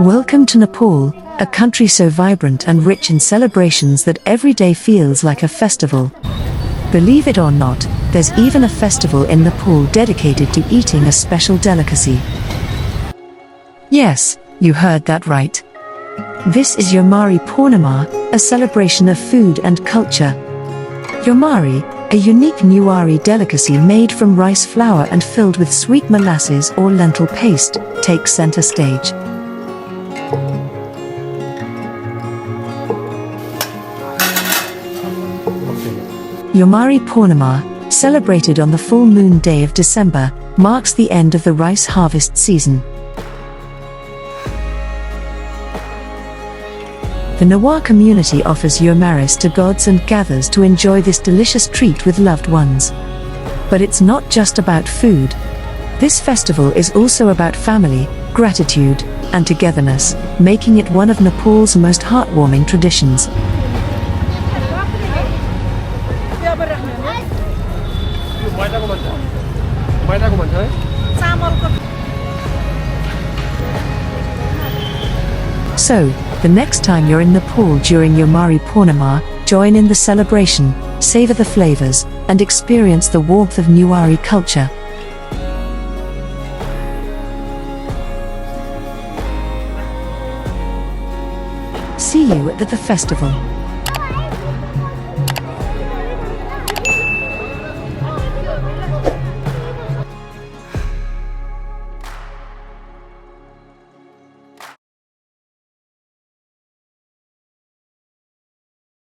Welcome to Nepal, a country so vibrant and rich in celebrations that every day feels like a festival. Believe it or not, there's even a festival in Nepal dedicated to eating a special delicacy. Yes, you heard that right. This is Yomari Purnima, a celebration of food and culture. Yomari, a unique Newari delicacy made from rice flour and filled with sweet molasses or lentil paste, takes center stage. Yomari Purnima, celebrated on the full moon day of December, marks the end of the rice harvest season. The Newar community offers yomaris to gods and gathers to enjoy this delicious treat with loved ones. But it's not just about food. This festival is also about family, gratitude, and togetherness, making it one of Nepal's most heartwarming traditions. So, the next time you're in Nepal during Yomari Purnima, join in the celebration, savor the flavors, and experience the warmth of Newari culture. See you at the festival.